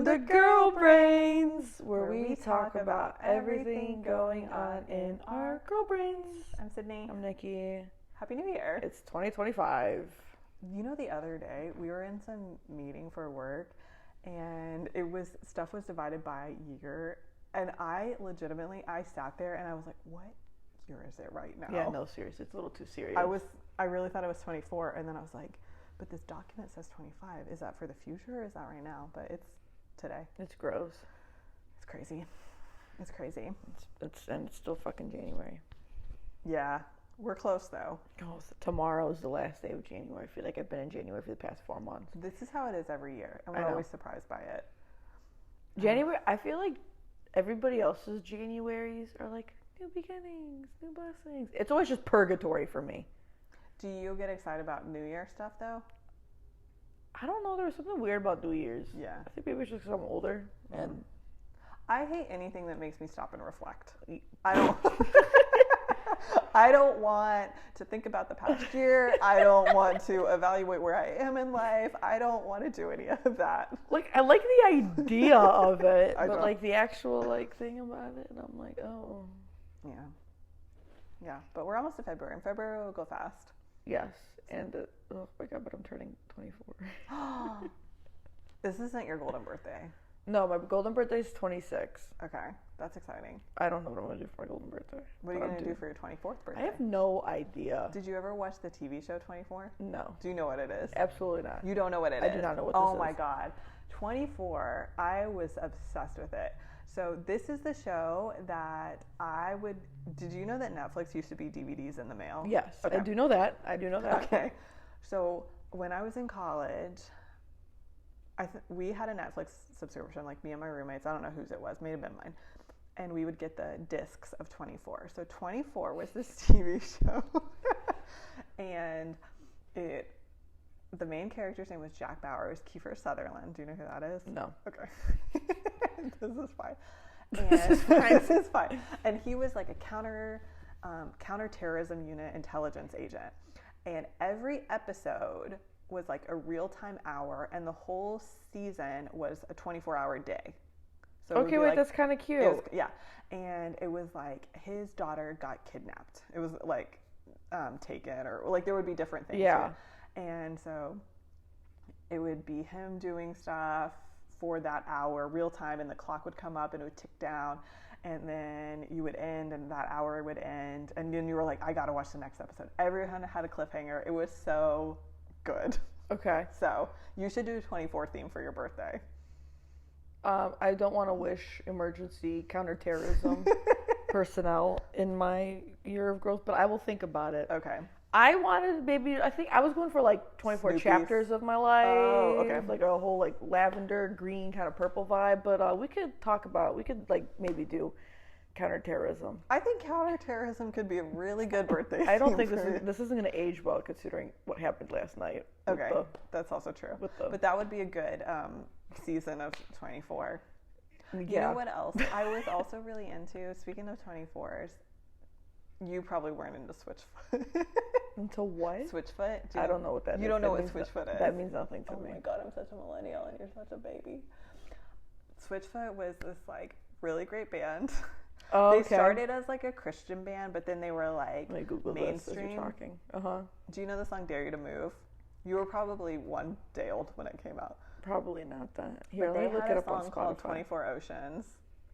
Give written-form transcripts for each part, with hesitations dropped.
Welcome to Girl Brains, where we talk about everything going on in our girl brains. I'm Sydney. I'm Nikki. Happy New Year. It's 2025. You know, the other day we were in some meeting for work and stuff was divided by year. And I sat there and I was like, what year is it right now? Yeah, no, seriously, it's a little too serious. I really thought it was 24, and then I was like, but this document says 25. Is that for the future or is that right now? But it's today. It's gross. It's crazy. It's crazy. And it's still fucking January. Yeah, we're close though. Oh, so tomorrow's the last day of January. I feel like I've been in January for the past 4 months. This is how it is every year, and we're always surprised by it. January, I feel like everybody else's Januaries are like new beginnings, new blessings. It's always just purgatory for me. Do you get excited about New Year stuff though? I don't know. There was something weird about New Year's. Yeah. I think maybe it's just because I'm older. And I hate anything that makes me stop and reflect. I don't want to think about the past year. I don't want to evaluate where I am in life. I don't want to do any of that. Like, I like the idea of it, but like the actual like thing about it, I'm like, oh. Yeah. Yeah, but we're almost to February, and February will go fast. Yes, and oh my god, but I'm turning 24. This isn't your golden birthday. No, my golden birthday is 26. Okay, that's exciting. I don't know what I'm going to do for my golden birthday. What are you going to do for your 24th birthday? I have no idea. Did you ever watch the TV show 24? No. Do you know what it is? Absolutely not. You don't know what it is? I do not know what this is. Oh my god. 24, I was obsessed with it. So this is the show that did you know that Netflix used to be DVDs in the mail? Yes, okay. I do know that. Okay. So when I was in college, we had a Netflix subscription, like me and my roommates. I don't know whose it was, may have been mine. And we would get the discs of 24. So 24 was this TV show. And the main character's name was Jack Bauer. It was Kiefer Sutherland. Do you know who that is? No. Okay. This is fine. This is fine. And he was like a counterterrorism unit intelligence agent. And every episode was like a real-time hour, and the whole season was a 24-hour day. So okay, wait, that's kind of cute. Yeah. And it was like his daughter got kidnapped. It was like taken, or like there would be different things. Yeah. And so it would be him doing stuff for that hour, real time, and the clock would come up and it would tick down, and then you would end and that hour would end, and then you were like, I gotta watch the next episode. Everyone had a cliffhanger. It was so good. Okay. So you should do a 24 theme for your birthday. I don't want to wish emergency counterterrorism personnel in my year of growth, but I will think about it. Okay. I think I was going for like 24 chapters of my life. Oh, okay. Like a whole like lavender, green, kind of purple vibe. But we could like maybe do counterterrorism. I think counterterrorism could be a really good birthday. I don't think this isn't going to age well considering what happened last night. Okay, that's also true. But that would be a good season of 24. Yeah. You know what else I was also really into? Speaking of 24s, you probably weren't into Switchfoot. Into what? Switchfoot? I don't know what that is. You don't know what Switchfoot is? That means nothing to me. Oh my god, I'm such a millennial and you're such a baby. Switchfoot was this like really great band. Oh, okay. They started as like a Christian band, but then they were like Google mainstream. This as you're talking. Uh-huh. Do you know the song Dare You to Move? You were probably one day old when it came out. Probably not that. Here, let me look it up on Spotify. They had a song called 24 Oceans.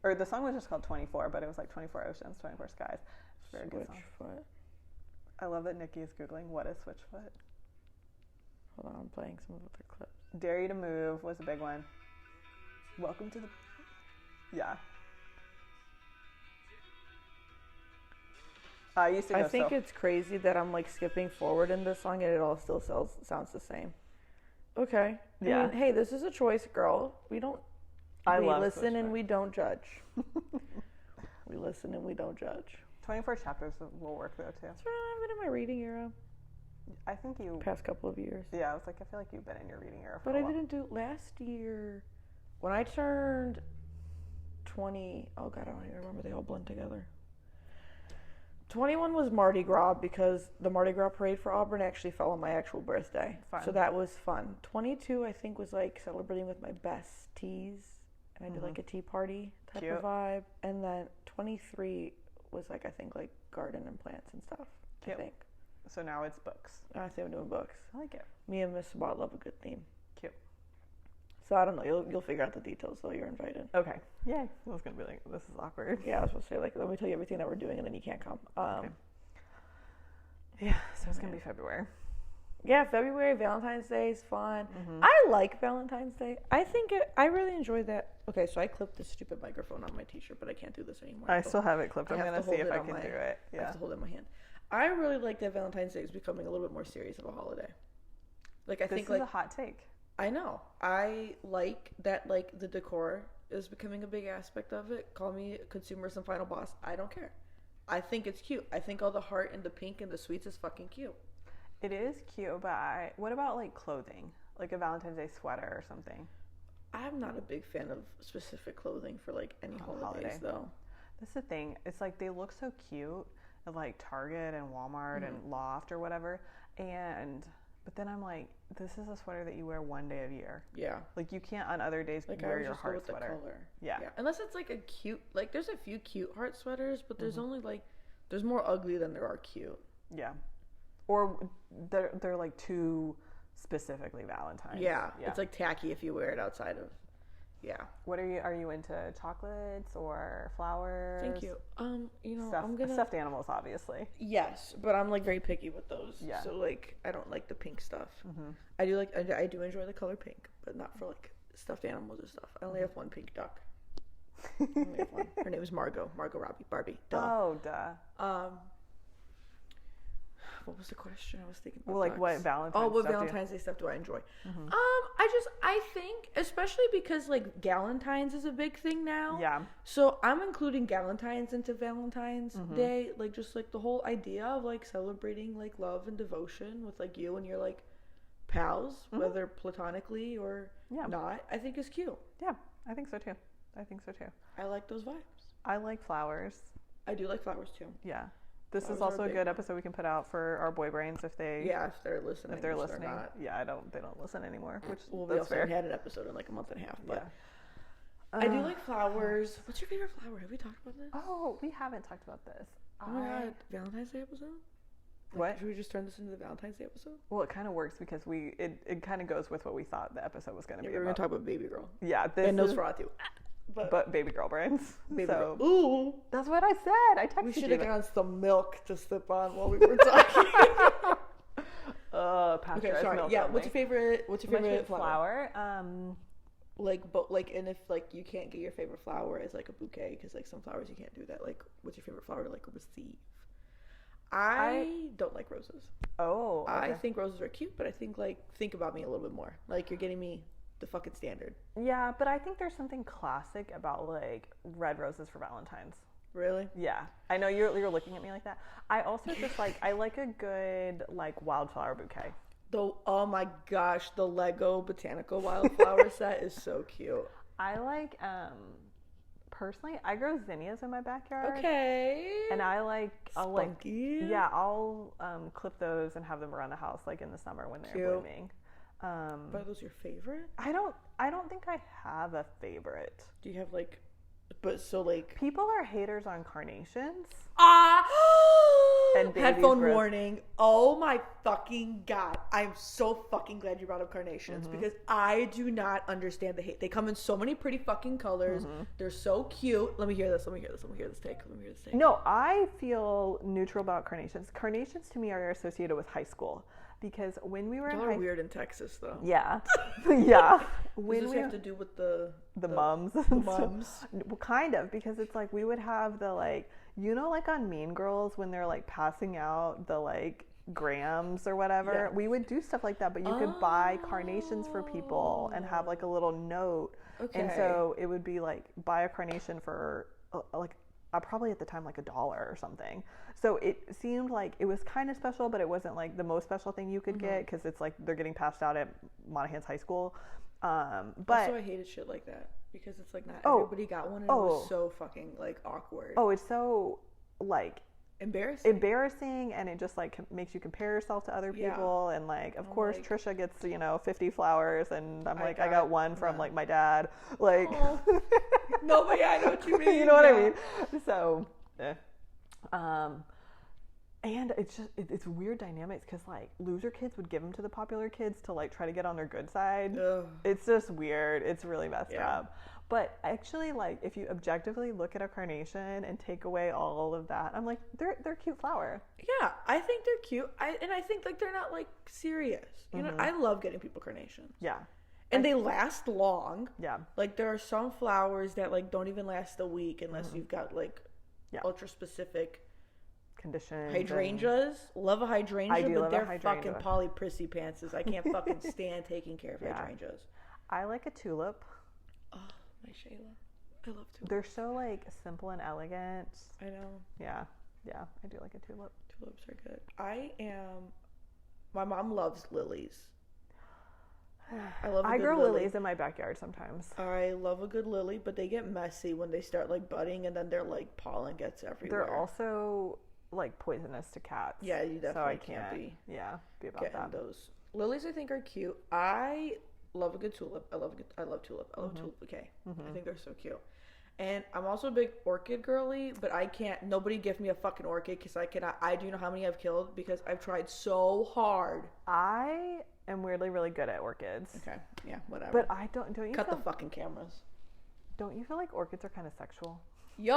Or the song was just called 24, but it was like 24 Oceans, 24 Skies. It's a very good song. Switchfoot. I love that Nikki is Googling what is Switchfoot. Hold on, I'm playing some of the clips. Dare You to Move was a big one. Welcome to the... Yeah. I think it's crazy that I'm like skipping forward in this song and it all still sounds the same. Okay. Yeah. I mean, hey, this is a choice, girl. We listen and we don't judge. We listen and we don't judge. 24 chapters will work though too. That's right. I've been in my reading era. I think past couple of years. Yeah, I was like, I feel like you've been in your reading era for a while. But I didn't do last year. When I turned 20, oh god, I don't even remember. They all blend together. 21 was Mardi Gras because the Mardi Gras parade for Auburn actually fell on my actual birthday. Fun. So that was fun. 22, I think, was like celebrating with my besties. and I did like a tea party type Cute. of vibe. And then 23 was like, I think like garden and plants and stuff. Cute. I think. So now it's books. I say I'm doing books. I like it. Me and Miss Sabat love a good theme. Cute. So I don't know. You'll figure out the details though. You're invited. Okay. Yay. I was gonna be like, this is awkward. Yeah, I was supposed to say like, let me tell you everything that we're doing, and then you can't come. Okay. Yeah. So it's gonna be February. Yeah, February, Valentine's Day is fun. I like Valentine's Day. I really enjoy that. Okay, so I clipped this stupid microphone on my t-shirt, but I can't do this anymore. I still have it clipped. I'm have gonna to see hold if it I on can my- do it. I Yeah. have to hold it in my hand. I really like that Valentine's Day is becoming a little bit more serious of a holiday. Like I This think is like a hot take. I know. I like that like the decor is becoming a big aspect of it. Call me consumerist and final boss. I don't care. I think it's cute. I think all the heart and the pink and the sweets is fucking cute. It is cute, but what about like clothing? Like a Valentine's Day sweater or something? I'm not a big fan of specific clothing for like any holidays holiday. though. That's the thing. It's like they look so cute at like Target and Walmart and Loft or whatever. But then I'm like, this is a sweater that you wear one day a year. Yeah. Like you can't on other days Like I wear would your just go heart with the sweater. color. Yeah. Unless it's like a cute like there's a few cute heart sweaters, but there's only like there's more ugly than there are cute. Yeah. Or they're like too specifically Valentine's. Yeah. It's like tacky if you wear it outside of What are you into chocolates or flowers? Thank you. I'm gonna Stuffed animals, obviously. Yes, but I'm like very picky with those. Yeah. So like I don't like the pink stuff. I do enjoy the color pink, but not for like stuffed animals or stuff. I only have one pink duck. I only have one. Her name is Margot Robbie Barbie. Duh. Oh, duh. What was the question I was thinking about? Well, like ducks. what Valentine's what stuff Valentine's Day stuff do I enjoy? I think especially because like Galentine's is a big thing now. Yeah. So I'm including Galentine's into Valentine's Day, like just like the whole idea of like celebrating like love and devotion with like you and your like pals, whether platonically or not. I think is cute. Yeah, I think so too. I like those vibes. I like flowers. I do like flowers too. Yeah. This Flowers is are also a big. good episode we can put out for our boy brains if they If they're listening. if they're which listening. not. Yeah, they don't listen anymore, which Well, we that's also fair. haven't had an episode in like a month and a half, but Yeah. I do like flowers. What's your favorite flower? Have we talked about this? Oh, we haven't talked about this. Oh my god, Valentine's Day episode? Like, What? Should we just turn this into the Valentine's Day episode? Well, it kind of works because it kind of goes with what we thought the episode was going to Yeah, be we're gonna about. talk about Babygirl Yeah, this and is, Nosferatu. but Babygirl brains. Babygirl. So Ooh, that's what I said. I texted we should you have that. gotten some milk to sip on while we were talking. Pasteurized Okay, sorry. milk Yeah, only. what's your favorite? My flower? Like, and if like you can't get your favorite flower as like a bouquet, because like some flowers you can't do that. Like, what's your favorite flower to like receive? I don't like roses. Oh, okay. I think roses are cute, but I think think about me a little bit more. Like you're getting me the fucking standard. Yeah, but I think there's something classic about like red roses for Valentine's. Really? Yeah, I know you're looking at me like that. I also just I like a good like wildflower bouquet. Oh my gosh, the Lego botanical wildflower set is so cute. I like personally I grow zinnias in my backyard. Okay. And I'll Spunky. I'll clip those and have them around the house like in the summer when they're Cute. blooming. Are those your favorite? I don't think I have a favorite. Do you have like, but so like People are haters on carnations. And baby's headphone breath. warning. Oh my fucking god. I'm so fucking glad you brought up carnations because I do not understand the hate. They come in so many pretty fucking colors. They're so cute. Let me hear this take. No, I feel neutral about carnations. Carnations to me are associated with high school because when we were in Y'all high are weird in Texas though. Yeah. Yeah. When does this have to do with the mums? The mums. Well, kind of, because it's like we would have the like, you know, like on Mean Girls when they're like passing out the like grams or whatever. Yeah. We would do stuff like that, but you could buy carnations for people and have like a little note. Okay. And so it would be like buy a carnation for probably at the time like $1 or something. So it seemed like it was kind of special, but it wasn't like the most special thing you could get because it's like they're getting passed out at Monaghan's High School. But also, I hated shit like that because it's like not everybody got one and it was so fucking like awkward. Oh, it's so like embarrassing, and it just like makes you compare yourself to other people, and like of course like, Trisha gets 50 flowers, and I got one from like my dad, like no, but yeah, I know what you mean. You know what I mean? So and it's weird dynamics, because like loser kids would give them to the popular kids to like try to get on their good side. Ugh. It's just weird. It's really messed up. But actually, like, if you objectively look at a carnation and take away all of that, I'm like, they're a cute flower. Yeah, I think they're cute. I think like they're not like serious. You know, I love getting people carnations. Yeah. And they last long. Yeah. Like there are some flowers that like don't even last a week unless you've got like ultra specific conditions. Hydrangeas. Love a hydrangea, but they're fucking polyprissy pantses. I can't fucking stand taking care of hydrangeas. I like a tulip. Oh. My Shayla. I love tulips. They're so like simple and elegant. I know. Yeah. I do like a tulip. Tulips are good. My mom loves lilies. I grow lilies in my backyard sometimes. I love a good lily, but they get messy when they start like budding, and then their like pollen gets everywhere. They're also like poisonous to cats. Yeah, you definitely can't be about that. Those lilies I think are cute. I love a good tulip. I love tulip. I love tulip bouquet. I think they're so cute. And I'm also a big orchid girly, but nobody give me a fucking orchid, because I do know how many I've killed, because I've tried so hard. I am weirdly really good at orchids. Okay. Yeah, whatever. But don't you cut the fucking cameras. Don't you feel like orchids are kind of sexual? Yo!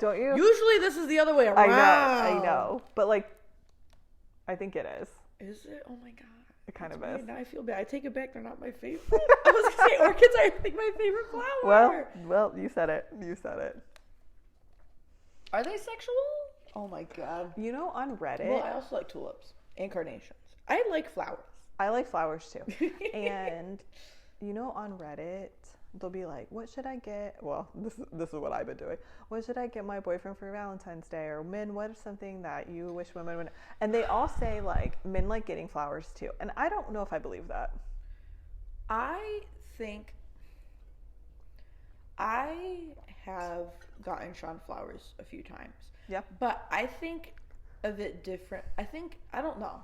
Don't you? Usually this is the other way around. I know. But like, I think it is. Is it? Oh my god. It kind of is. Now I feel bad. I take it back. They're not my favorite. I was going to say orchids are, I think, my favorite flower. Well, you said it. Are they sexual? Oh my god. You know, on Reddit. Well, I also like tulips and carnations. I like flowers. I like flowers too. And you know, on Reddit, they'll be like, what should I get? Well, this is what I've been doing. What should I get my boyfriend for Valentine's Day? Or men, what is something that you wish women would? And they all say like men like getting flowers too. And I don't know if I believe that. I think I have gotten Sean flowers a few times. Yeah. But I think of it different. I don't know.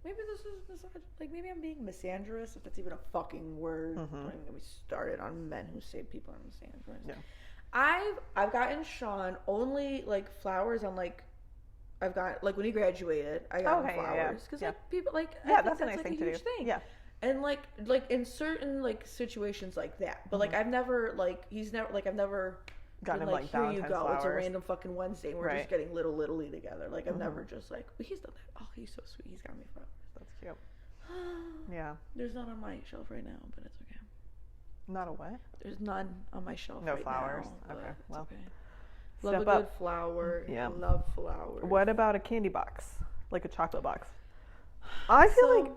Maybe this is like, maybe I'm being misandrous, if that's even a fucking word. Don't even get me started on men who say people are misandrous. Yeah. I've gotten Sean only like flowers on like, I've got like when he graduated, I got him flowers because like people like that's a nice like thing a huge thing. Yeah. And like in certain like situations like that, but like I've never like I've never gotten him like here you Valentine's go. flowers. It's a random fucking Wednesday and we're just getting Little together. Like I've never just like, well, he's done that. Oh, he's so sweet. He's got me flowers. That's cute. Yeah. There's none on my shelf right now, but it's okay. Not a what? There's none on my shelf. No right flowers. Now, okay. Well. Okay. Love a good flower. Yeah. Love flowers. What about a candy box? Like a chocolate box? I feel like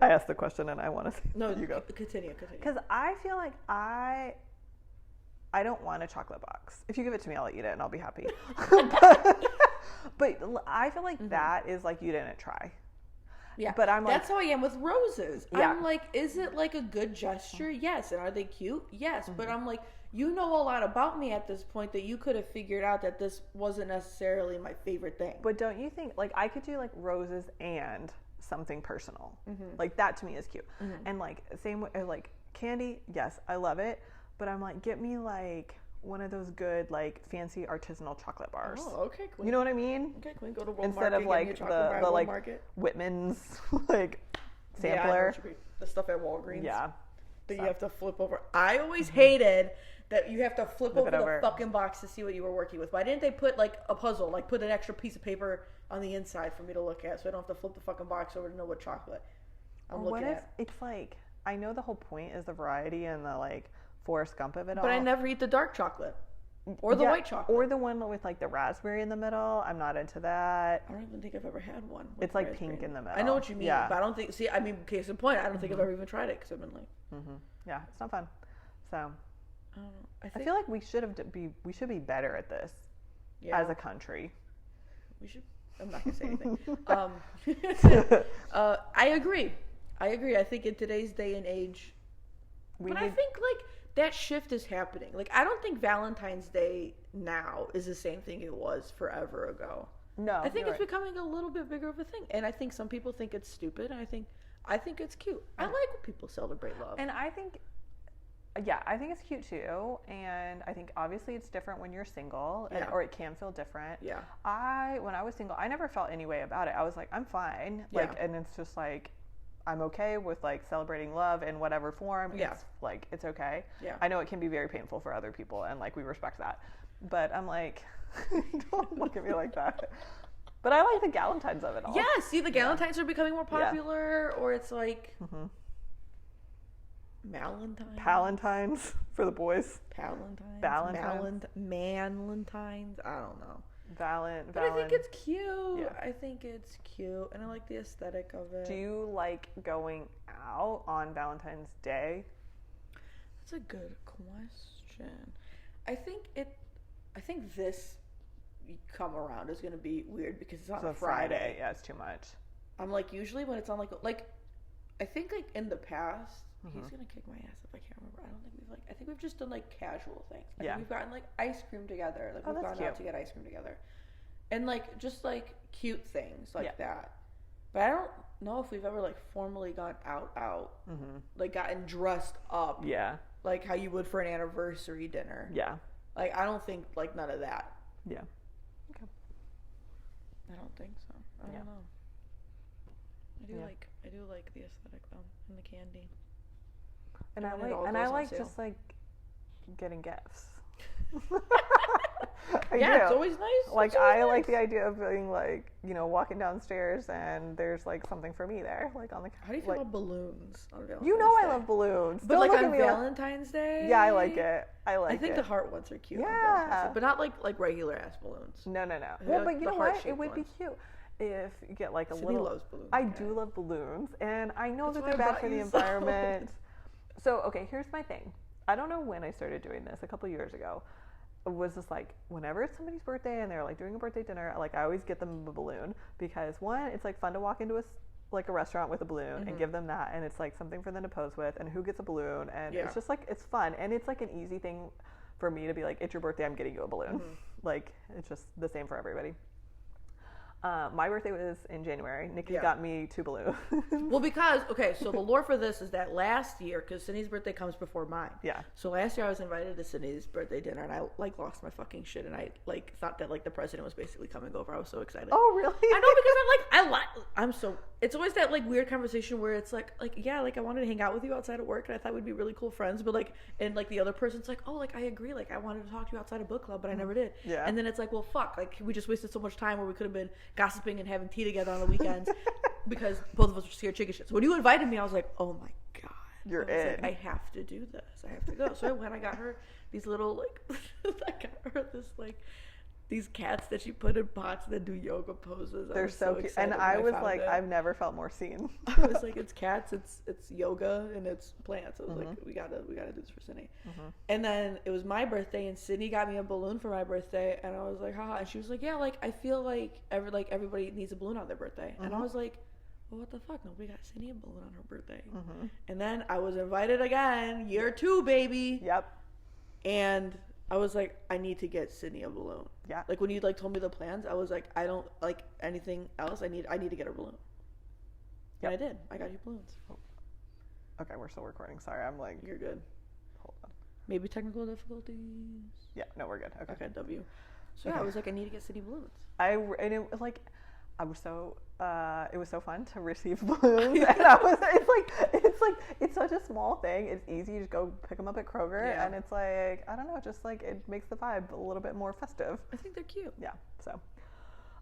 I asked the question and I want to say no. You go. Continue. Because I feel like I don't want a chocolate box. If you give it to me, I'll eat it and I'll be happy. But I feel like that is like you didn't try. Yeah, but I'm like, that's how I am with roses. Yeah. I'm like, is it like a good gesture? Yes. And are they cute? Yes. But I'm like, you know a lot about me at this point that you could have figured out that this wasn't necessarily my favorite thing. But don't you think like I could do like roses and something personal? Like that to me is cute. And like same way like candy, yes, I love it. But I'm like, get me like one of those good like fancy artisanal chocolate bars. Oh, okay. You know what I mean? Okay, can we go to Walmart instead of like the like Market? Whitman's like sampler. Yeah, the stuff at Walgreens. Yeah. That you have to flip over. I always hated that you have to flip over the fucking box to see what you were working with. Why didn't they put like a puzzle, like put an extra piece of paper on the inside for me to look at, so I don't have to flip the fucking box over to know what chocolate I'm looking at? What if it's like, I know the whole point is the variety and the like Forrest Gump of it all. But I never eat the dark chocolate. Or the white chocolate. Or the one with like the raspberry in the middle. I'm not into that. I don't even think I've ever had one. It's like pink in the middle. I know what you mean, but I don't think, case in point, I don't think I've ever even tried it because I've been like. Yeah, it's not fun. So, I don't know. I feel like we should be better at this as a country. We should. I'm not going to say anything. I agree. I think in today's day and age, I think like that shift is happening. Like I don't think Valentine's Day now is the same thing it was forever ago. No, I think you're it's right. becoming a little bit bigger of a thing, and I think some people think it's stupid, and I think it's cute. I like when people celebrate love. And I think, yeah, I think it's cute too. And I think obviously it's different when you're single, Yeah. or it can feel different. Yeah. When I was single, I never felt any way about it. I was like, I'm fine. Yeah. And it's just like, I'm okay with like celebrating love in whatever form. Yeah. It's like, it's okay. Yeah. I know it can be very painful for other people, and like we respect that. But I'm like, don't look at me like that. But I like the galentines of it all. Yeah, see, the galentines are becoming more popular, or it's like Malentines. Palentines for the boys. Palentines. Valentines. Manlentines. I don't know. But I think it's cute. Yeah. I think it's cute, and I like the aesthetic of it. Do you like going out on Valentine's Day? That's a good question. I think this come around is going to be weird because it's on a Friday. Yeah, it's too much. I'm like, usually when it's on like I think like in the past, he's going to kick my ass if I can't remember. I think we've just done like casual things. I think we've gotten like ice cream together. Like we've gone out to get ice cream together. And like just like cute things like that. But I don't know if we've ever like formally gone out. Like gotten dressed up. Yeah. Like how you would for an anniversary dinner. Yeah. Like I don't think like none of that. Yeah. Okay. I don't think so. I don't know. I do like the aesthetic though, and the candy. And I like just like getting gifts. It's always nice. Like I like the idea of being like, walking downstairs and there's like something for me there, like on the. How do you feel about balloons on Valentine's You know Day? I love balloons. But like on Valentine's Day. Yeah, I like it. I think the heart ones are cute. Yeah, but not like regular ass balloons. No. Well, but you know what? It would be cute if you get like a little. Loves balloons. I do love balloons, and I know that they're bad for the environment. So okay, here's my thing. I don't know when I started doing this. A couple years ago. Was just like whenever it's somebody's birthday and they're like doing a birthday dinner, like I always get them a balloon because one, it's like fun to walk into a restaurant with a balloon and give them that, and it's like something for them to pose with, and who gets a balloon, and it's just like it's fun, and it's like an easy thing for me to be like, it's your birthday, I'm getting you a balloon. Like it's just the same for everybody. My birthday was in January. Nikki got me 2 balloons. Well, because, so the lore for this is that last year, because Sydney's birthday comes before mine. Yeah. So last year I was invited to Sydney's birthday dinner, and I, like, lost my fucking shit, and I, like, thought that, like, the president was basically coming over. I was so excited. Oh, really? I know, because it's always that, like, weird conversation where it's like, yeah, like, I wanted to hang out with you outside of work, and I thought we'd be really cool friends, but, like, and, like, the other person's like, oh, like, I agree, like, I wanted to talk to you outside of book club, but I never did. Yeah. And then it's like, well, fuck, like, we just wasted so much time where we could have been gossiping and having tea together on the weekends because both of us were scared chicken shit. So when you invited me, I was like, oh my god, you're in. Like, I have to do this. I have to go. So when I got her these little like, I got her this like these cats that she put in pots that do yoga poses. They're so cute. And I was like, I've never felt more seen. I was like, it's cats, it's yoga, and it's plants. I was like, we gotta do this for Sydney. And then it was my birthday, and Sydney got me a balloon for my birthday, and I was like, haha. And she was like, yeah, like I feel like everybody needs a balloon on their birthday. And I was like, well, what the fuck? Nobody got Sydney a balloon on her birthday. And then I was invited again, year 2, baby. Yep. And I was like, I need to get Sydney a balloon. Yeah. Like when you like told me the plans, I was like, I don't like anything else. I need to get a balloon. Yeah, I did. I got you balloons. Okay, we're still recording. Sorry, I'm like, you're good. Hold on. Maybe technical difficulties. Yeah, no, we're good. Okay, W. So yeah, I was like, I need to get Sydney balloons. It was so fun to receive balloons, and it's such a small thing. It's easy. You just go pick them up at Kroger, and it's like, I don't know, just like it makes the vibe a little bit more festive. I think they're cute. Yeah. So,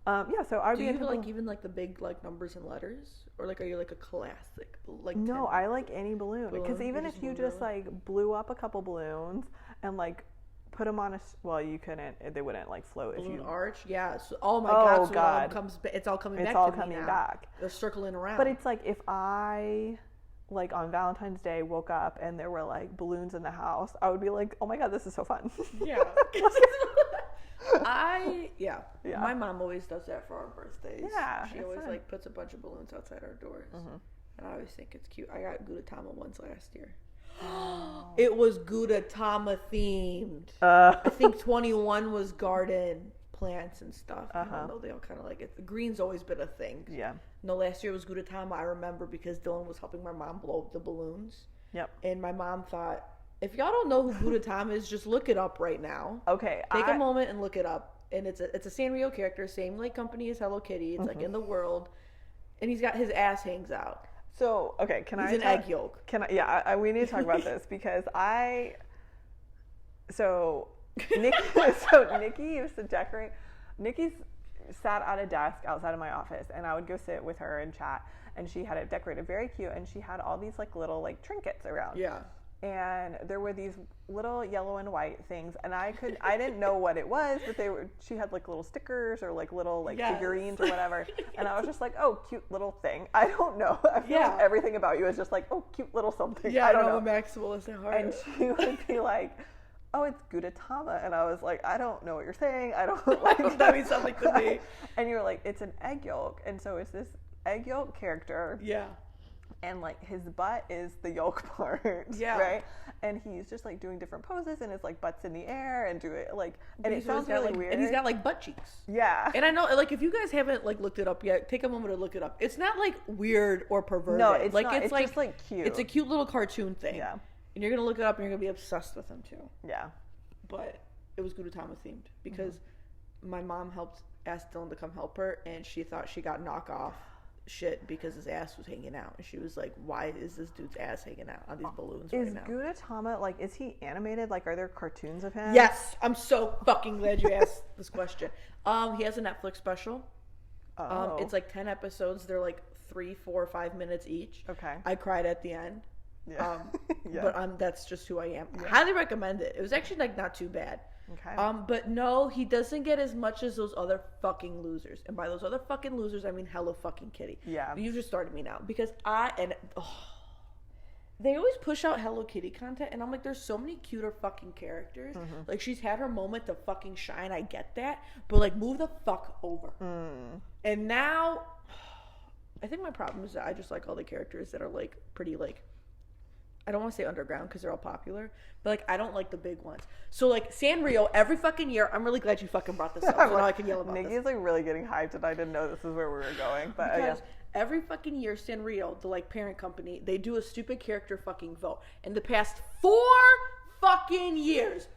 so I would be into like even like the big like numbers and letters, or like are you like a classic like? No, I like any balloon because even if you just like blew up a couple balloons and like put them on you couldn't. They wouldn't like float balloon if you arch. Yeah. So, oh my god. So God. It's all coming back. It's all coming back. They're circling around. But it's like if I like on Valentine's Day woke up and there were like balloons in the house, I would be like, oh my god, this is so fun. Yeah. My mom always does that for our birthdays. Yeah. She always like puts a bunch of balloons outside our doors. And I always think it's cute. I got Gudetama once last year. It was Gudetama themed. I think 21 was garden plants and stuff. I don't know, they all kind of like it. The green's always been a thing. Yeah. No, last year was Gudetama. I remember because Dylan was helping my mom blow up the balloons. Yep. And my mom thought, if y'all don't know who Gudetama is, just look it up right now. Okay. Take a moment and look it up. And it's a Sanrio character, same like company as Hello Kitty. It's like in the world, and he's got his ass hangs out. So okay, he's an egg yolk. We need to talk about this because Nikki used to decorate. Nikki sat at a desk outside of my office, and I would go sit with her and chat. And she had it decorated very cute, and she had all these like little like trinkets around. Yeah. And there were these little yellow and white things, and I didn't know what it was, but she had like little stickers or like little like figurines or whatever. And I was just like, oh, cute little thing. I don't know. I feel like everything about you is just like, oh, cute little something. Yeah, I don't know. Maximalist at heart. And she would be like, oh, it's Gudetama. And I was like, I don't know what you're saying. I don't like that means something to me. And you were like, it's an egg yolk. And so it's this egg yolk character. Yeah. And like his butt is the yolk part, right? And he's just like doing different poses, and his like butt's in the air and do it like, and it sounds really weird. And he's got like butt cheeks. Yeah. And I know, like, if you guys haven't like looked it up yet, take a moment to look it up. It's not like weird or perverted. No, it's like not. It's just like cute. It's a cute little cartoon thing. Yeah. And you're gonna look it up, and you're gonna be obsessed with him too. Yeah. But it was Gudetama themed because my mom asked Dylan to come help her, and she thought she got knockoff shit because his ass was hanging out, and she was like, why is this dude's ass hanging out on these balloons right now? Is Gudetama, like, is he animated? Like, are there cartoons of him? Yes. I'm so fucking glad you asked this question. He has a Netflix special. It's like 10 episodes. They're like 3, 4, 5 minutes each. Okay. I cried at the end. Yeah. But that's just who I am. Yeah. Highly recommend it. It was actually like not too bad. Okay. But no, he doesn't get as much as those other fucking losers. And by those other fucking losers, I mean Hello fucking Kitty. Yeah. You just started me now because they always push out Hello Kitty content, and I'm like, there's so many cuter fucking characters. Like, she's had her moment to fucking shine. I get that, but like, move the fuck over. And now, I think my problem is that I just like all the characters that are like pretty like. I don't want to say underground because they're all popular, but like I don't like the big ones. So like Sanrio, every fucking year, I'm really glad you fucking brought this up, so now I can yell about Nikki's this. like really getting hyped, and I didn't know this is where we were going. But because every fucking year, Sanrio, the like parent company, they do a stupid character fucking vote. In the past 4 fucking years,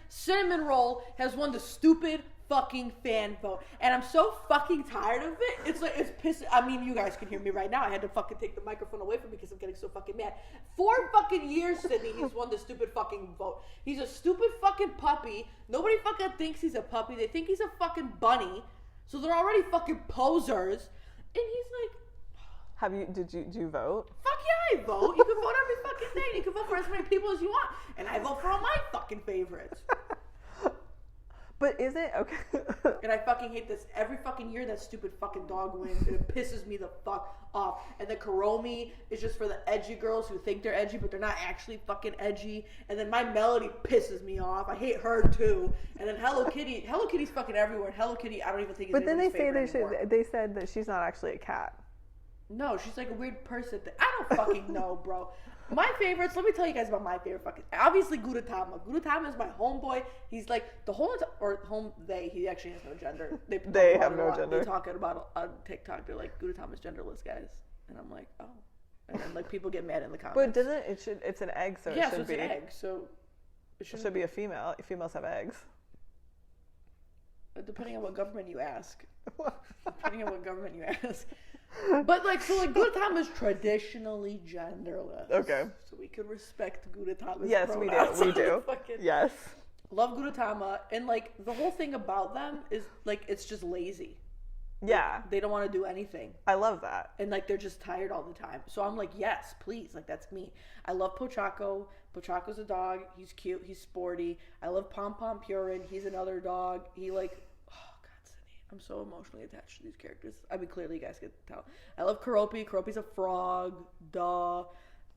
Cinnamon Roll has won the stupid fucking fan vote, and I'm so fucking tired of it. It's like, it's pissing. I mean, you guys can hear me right now. I had to fucking take the microphone away from me because I'm getting so fucking mad. 4 fucking years, Sydney, he's won the stupid fucking vote. He's a stupid fucking puppy. Nobody fucking thinks he's a puppy. They think he's a fucking bunny. So they're already fucking posers. And he's like, did you vote? Fuck yeah, I vote. You can vote every fucking day. You can vote for as many people as you want. And I vote for all my fucking favorites. But is it okay? And I fucking hate this. Every fucking year that stupid fucking dog wins, and it pisses me the fuck off. And then Kuromi is just for the edgy girls who think they're edgy, but they're not actually fucking edgy. And then my Melody pisses me off. I hate her too. And then Hello Kitty's fucking everywhere. And Hello Kitty, I don't even think is. But then they said that she's not actually a cat. No, she's like a weird person. I don't fucking know, bro. My favorites, let me tell you guys about my favorite fucking, obviously Gudetama. Gudetama is my homeboy. He's like, he actually has no gender. They have no gender. They're talking about on TikTok, they're like, Gudetama's genderless, guys. And I'm like, oh. And then like people get mad in the comments. But it's an egg, so it should be. Yeah, so it's an egg, so it should be a female. Females have eggs. Depending on what government you ask. But like, so like Gudetama is traditionally genderless. Okay. So we can respect Gudetama's yes, pronouns. we do. Yes. Love Gudetama, and like the whole thing about them is like it's just lazy. Yeah. Like, they don't want to do anything. I love that. And like they're just tired all the time. So I'm like, yes, please, like that's me. I love Pochaco. Pochaco's a dog. He's cute. He's sporty. I love Pom Pom Purin. He's another dog. He like. I'm so emotionally attached to these characters. I mean, clearly you guys can tell. I love Keroppi. Keroppi's a frog. Duh.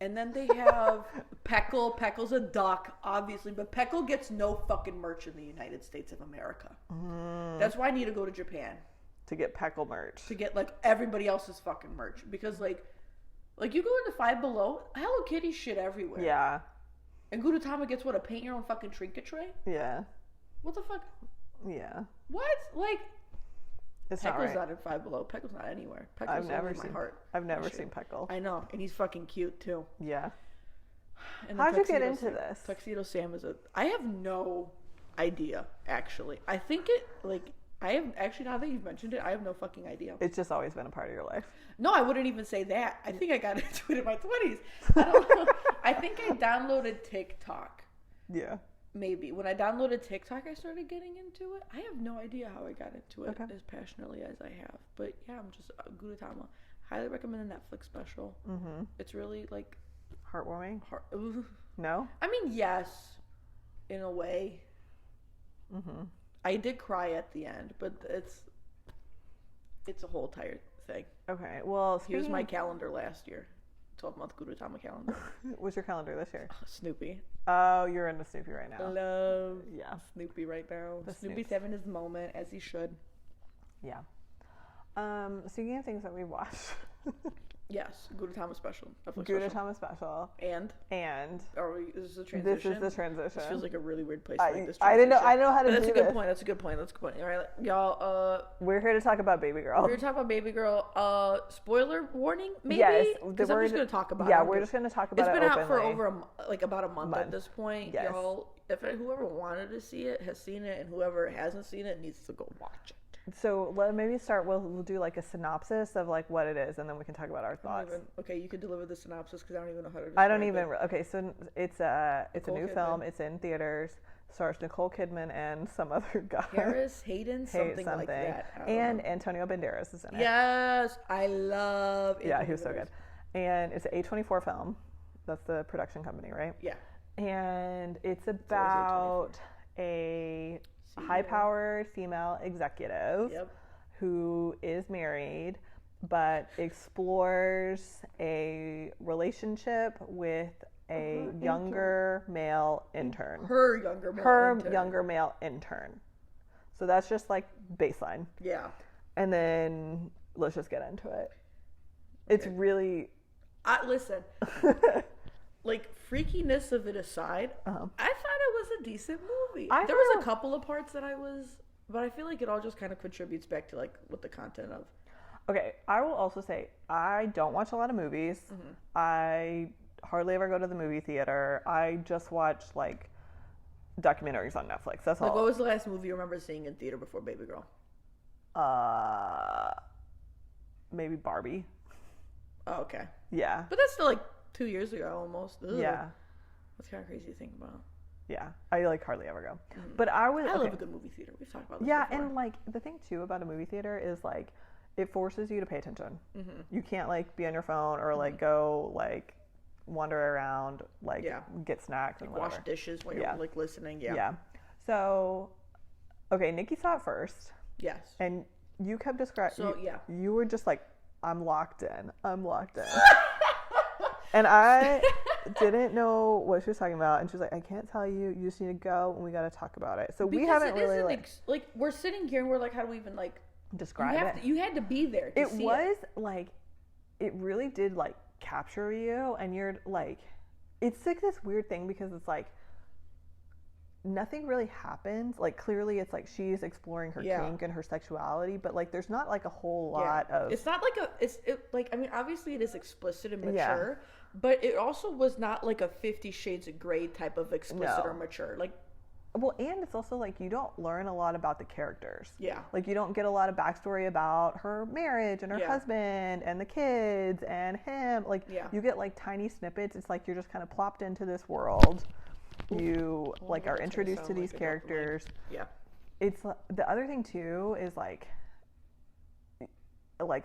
And then they have Peckle. Peckle's a duck, obviously. But Peckle gets no fucking merch in the United States of America. That's why I need to go to Japan. To get Peckle merch. To get, like, everybody else's fucking merch. Because, like, Like, you go into Five Below, Hello Kitty shit everywhere. Yeah. And Gudetama gets, what, a paint your own fucking trinket tray? Yeah. What the fuck? Yeah. What? Like, it's Pickles not right. in Five Below. Pickles not anywhere. Pickles I've never in seen my heart. I've never seen Pickle. I know, and he's fucking cute too. Yeah. And how'd you get into this? Tuxedo Sam is I have no idea, actually. I think it, like, I have, actually, now that you've mentioned it, I have no fucking idea. It's just always been a part of your life. No, I wouldn't even say that. I think I got into it in my 20s. I don't know. I think I downloaded TikTok. Yeah. Maybe. When I downloaded TikTok, I started getting into it. I have no idea how I got into it as passionately as I have. But yeah, I'm just Gudetama. Highly recommend the Netflix special. Mm-hmm. It's really, like... Heartwarming? No? I mean, yes. In a way. Mm-hmm. I did cry at the end, but it's a whole entire thing. Okay, well, here's my calendar last year. 12-month Gudetama calendar. What's your calendar this year? Snoopy. Oh, you're into Snoopy right now. Love Snoopy right now. The Snoopy's having his moment, as he should. Yeah. Speaking of things that we watched. Yes, Gudetama special. Gudetama special. And? Is this a transition? This is the transition. This feels like a really weird place to make this transition. I didn't know. I know how to do this. That's a good point. That's a good point. All right, y'all. We're here to talk about Babygirl. We're here to talk about Babygirl. Spoiler warning, maybe? Yes. Because I'm just going to talk about it. Yeah, we're just going to talk about it. It's been out for openly. over about a month at this point. Yes. Y'all, if whoever wanted to see it has seen it, and whoever hasn't seen it needs to go watch it. So maybe start. We'll do like a synopsis of like what it is, and then we can talk about our thoughts. Okay, you can deliver the synopsis because I don't even know how to. I don't even. Okay, so it's a new Kidman. film. It's in theaters. Stars Nicole Kidman and some other guy. Harris Hayden, something like that. And Antonio Banderas is in it. Yes, I love. Yeah, he was so good. And it's an A24 film. That's the production company, right? Yeah. And it's about a high-powered female executive who is married but explores a relationship with a younger male intern. Her younger male intern. So that's just like baseline. Yeah. And then let's just get into it. It's really... listen. Like, freakiness of it aside, I thought it was a decent movie. There was a couple of parts that but I feel like it all just kind of contributes back to, like, what the content of. Okay, I will also say, I don't watch a lot of movies. Mm-hmm. I hardly ever go to the movie theater. I just watch, like, documentaries on Netflix. That's all. Like, what was the last movie you remember seeing in theater before Babygirl? Maybe Barbie. Oh, okay. Yeah. But that's still, like, 2 years ago almost. Ugh. Yeah. That's kind of crazy to think about. Yeah. I like hardly ever go. Mm-hmm. But I love a good movie theater. We've talked about this before. And like the thing too about a movie theater is like it forces you to pay attention. Mm-hmm. You can't like be on your phone or like go like wander around, like get snacks and whatever. Wash dishes while you're like listening. Yeah. Yeah. So okay, Nikki saw it first. Yes. And you kept describing you were just like, I'm locked in. And I didn't know what she was talking about, and she was like, "I can't tell you. You just need to go, and we got to talk about it." So because we haven't really like we're sitting here, and we're like, "How do we even like describe it?" You had to be there. To see was like, it really did like capture you, and you're like, it's like this weird thing because it's like nothing really happens. Like clearly, it's like she's exploring her kink and her sexuality, but like there's not like a whole lot of. It's not like like I mean, obviously it is explicit and mature. But it also was not like a 50 Shades of Grey type of explicit or mature. Like, well, and it's also like you don't learn a lot about the characters. Yeah. Like you don't get a lot of backstory about her marriage and her husband and the kids and him. Like you get like tiny snippets. It's like you're just kind of plopped into this world. You like are introduced to these characters. Yeah. It's the other thing too is like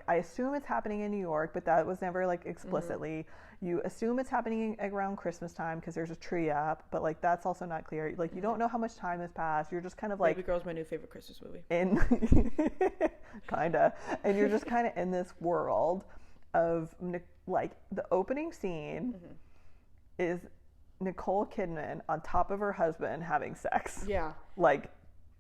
I assume it's happening in New York, but that was never like explicitly. Mm-hmm. You assume it's happening around Christmas time because there's a tree up, but like that's also not clear. Like you don't know how much time has passed. You're just kind of like Babygirl's my new favorite Christmas movie. Kinda, and you're just kind of in this world of like the opening scene is Nicole Kidman on top of her husband having sex. Yeah, like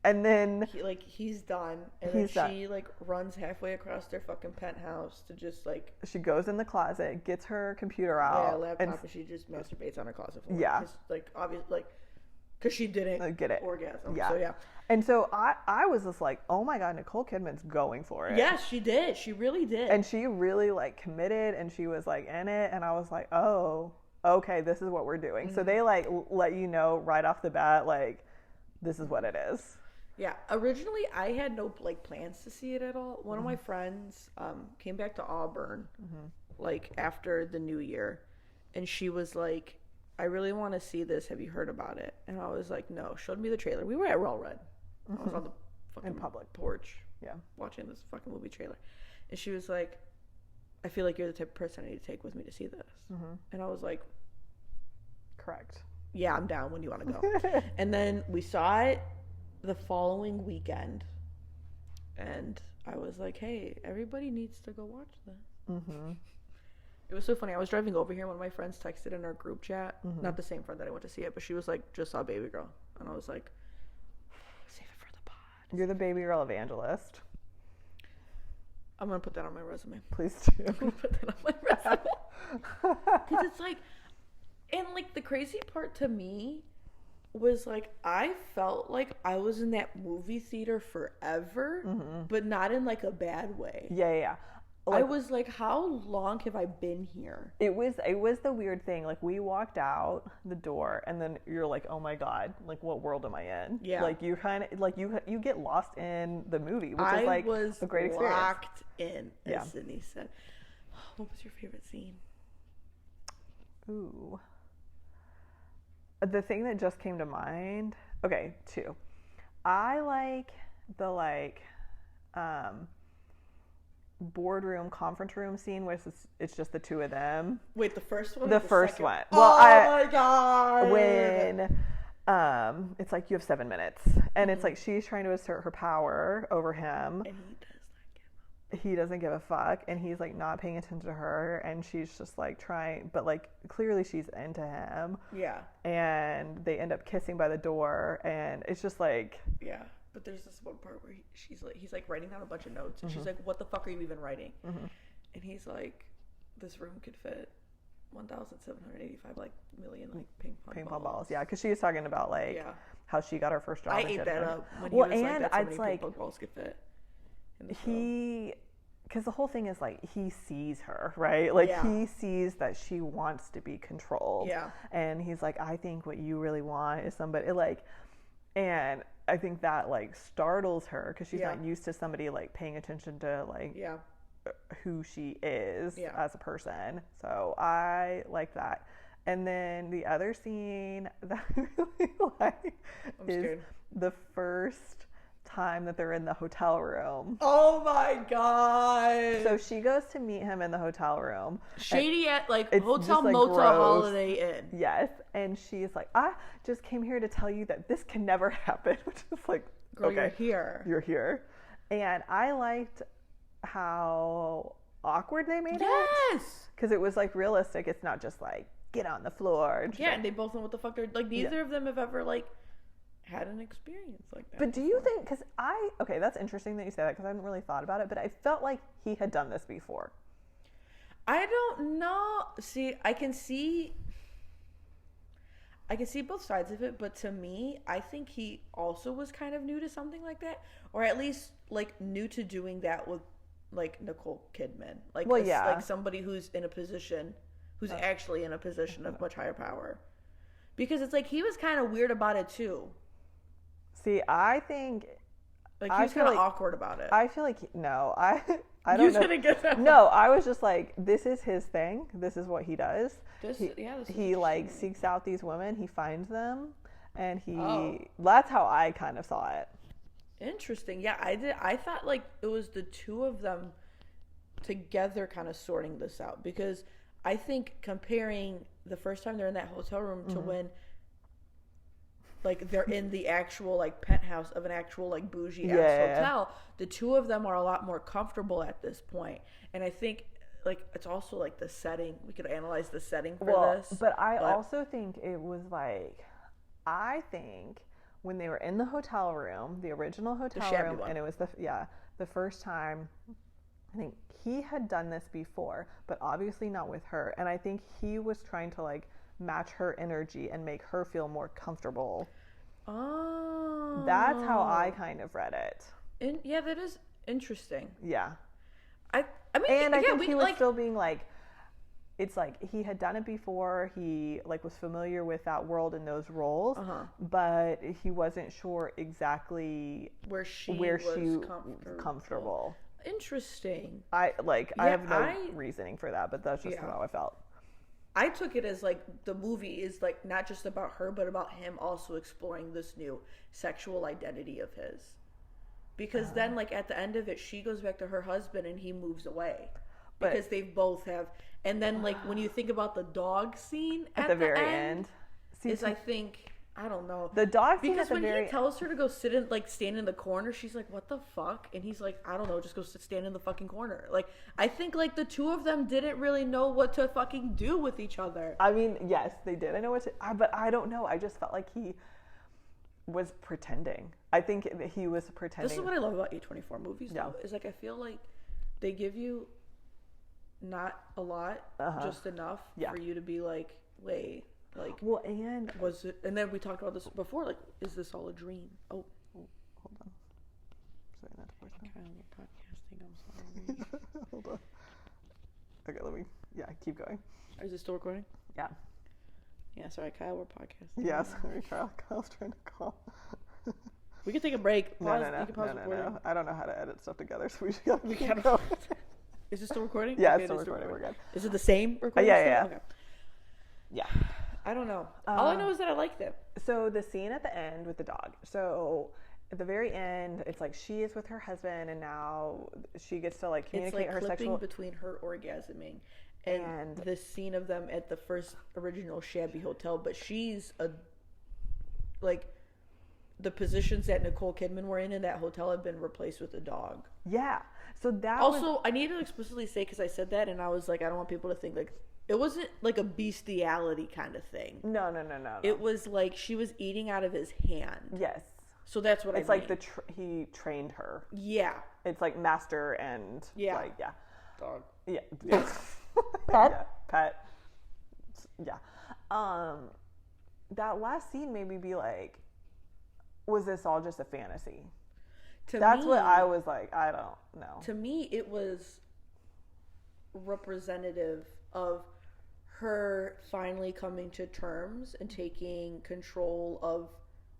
And then he's done, and then she like runs halfway across their fucking penthouse to just like. She goes in the closet, gets her computer out, laptop, and she just masturbates on her closet floor. Yeah, like obviously, because she didn't get it orgasm. Yeah, so yeah. And so I was just like, oh my god, Nicole Kidman's going for it. Yes, she did. She really did. And she really like committed, and she was like in it, and I was like, oh, okay, this is what we're doing. Mm-hmm. So they like let you know right off the bat, like, this is what it is. Yeah, originally I had no like plans to see it at all. One of my friends came back to Auburn like after the New Year, and she was like, I really want to see this. Have you heard about it? And I was like, no. Showed me the trailer. We were at Well Red. I was on the fucking public porch, watching this fucking movie trailer, and she was like, I feel like you're the type of person I need to take with me to see this. And I was like, correct. Yeah, I'm down when you want to go. And then we saw it the following weekend, and I was like, hey, everybody needs to go watch this. It was so funny. I was driving over here, one of my friends texted in our group chat, not the same friend that I went to see it, but she was like, just saw Babygirl, and I was like, save it for the pod. You're the Babygirl evangelist. I'm gonna put that on my resume. Please do. I'm gonna put that on my resume. Because it's like, and like the crazy part to me was like, I felt like I was in that movie theater forever, but not in like a bad way. Yeah. Like, I was like, how long have I been here? It was the weird thing. Like, we walked out the door, and then you're like, oh my god, like, what world am I in? Yeah. Like, you kind of like you get lost in the movie, which is like a great experience. I was locked in, as Sydney said. What was your favorite scene? Ooh. The thing that just came to mind. Okay, two. I like the boardroom conference room scene where it's just the two of them. Wait, the first one? The first one. Well, my god! When it's like, you have 7 minutes, and it's like she's trying to assert her power over him, and he doesn't give a fuck, and he's like not paying attention to her, and she's just like trying, but like clearly she's into him. Yeah. And they end up kissing by the door, and it's just like, yeah. But there's this one part where he's like writing down a bunch of notes, and she's like, what the fuck are you even writing? And he's like, this room could fit 1,785 like million like ping pong balls. Yeah, because she was talking about like how she got her first job. I ate that up when he was like, that's how many ping pong balls could fit. Because the whole thing is like, he sees her, right? Like he sees that she wants to be controlled. Yeah. And he's like, I think what you really want is somebody like, and I think that like startles her because she's not used to somebody like paying attention to like who she is as a person. So I like that. And then the other scene that I really like is the first time that they're in the hotel room. Oh my god. So she goes to meet him in the hotel room. Shady at like hotel, like, motel, gross. Holiday Inn. Yes. And she's like, I just came here to tell you that this can never happen. Which is like, girl, okay, you're here. And I liked how awkward they made it. Yes. Because it was like realistic. It's not just like, get on the floor. Yeah, and they both know what the fuck they're like. Neither of them have ever like had an experience like that. But do you think, because okay, that's interesting that you say that, because I hadn't really thought about it, but I felt like he had done this before. I don't know. See, I can see both sides of it, but to me, I think he also was kind of new to something like that, or at least like new to doing that with like Nicole Kidman, like like somebody who's in a position, who's actually in a position of much higher power, because it's like he was kind of weird about it too. See, I think like he was kind of awkward about it. I feel like I don't know. Didn't get that. No, I was just like, this is his thing. This is what he does. He like seeks out these women. He finds them, and that's how I kind of saw it. Interesting. Yeah, I did. I thought like it was the two of them together kind of sorting this out, because I think comparing the first time they're in that hotel room to when like they're in the actual like penthouse of an actual like bougie ass hotel, the two of them are a lot more comfortable at this point. And I think like it's also like the setting. We could analyze the setting for this. But I also think it was like, I think when they were in the hotel room, the original hotel room, and it was the first time. I think he had done this before, but obviously not with her. And I think he was trying to like match her energy and make her feel more comfortable. Oh. That's how I kind of read it. Yeah, that is interesting. Yeah. I mean, and I think he was still being like, it's like he had done it before. He like was familiar with that world and those roles, but he wasn't sure exactly where she was comfortable. Interesting. I have no reasoning for that, but that's just how I felt. I took it as like the movie is like not just about her, but about him also exploring this new sexual identity of his. Because then like at the end of it, she goes back to her husband and he moves away. Because they both have, and then like when you think about the dog scene at the very end is I think, I don't know. The dog scene because when he tells her to go sit in, like stand in the corner, she's like, "What the fuck?" And he's like, "I don't know, just go stand in the fucking corner." Like I think like the two of them didn't really know what to fucking do with each other. I mean, yes, they did. I know what to, but I don't know. I just felt like he was pretending. I think he was pretending. This is what I love about A24 movies, though. Is like I feel like they give you not a lot, just enough for you to be like, wait. Like, well, and was it? And then we talked about this before. Like, is this all a dream? Oh, hold on. Sorry, not to push that. Kyle, we're podcasting. I'm sorry. Hold on. Okay, let me. Yeah, keep going. Is it still recording? Yeah. Yeah. Sorry, Kyle. We're podcasting. Yeah. Sorry, Kyle. Kyle's trying to call. We can take a break. Pause. No. You can pause No. I don't know how to edit stuff together, so we just gotta keep going. Is it still recording? Yeah, it's still recording. We're good. Is it the same recording? Yeah. Okay. Yeah. I don't know. All I know is that I liked it. So the scene at the end with the dog. So at the very end, it's like she is with her husband, and now she gets to like communicate her sexual between her orgasming and the scene of them at the first original shabby hotel. But she's like the positions that Nicole Kidman were in that hotel have been replaced with a dog. Yeah. So that also I need to explicitly say, because I said that and I was like, I don't want people to think like. It wasn't like a bestiality kind of thing. No. It was like she was eating out of his hand. Yes. So that's what it's I mean. It's like he trained her. Yeah. It's like master and like, dog. Yeah. Pet? Yeah. Pet. Yeah. That last scene made me be like, was this all just a fantasy? That's what I was like, I don't know. To me, it was representative of her finally coming to terms and taking control of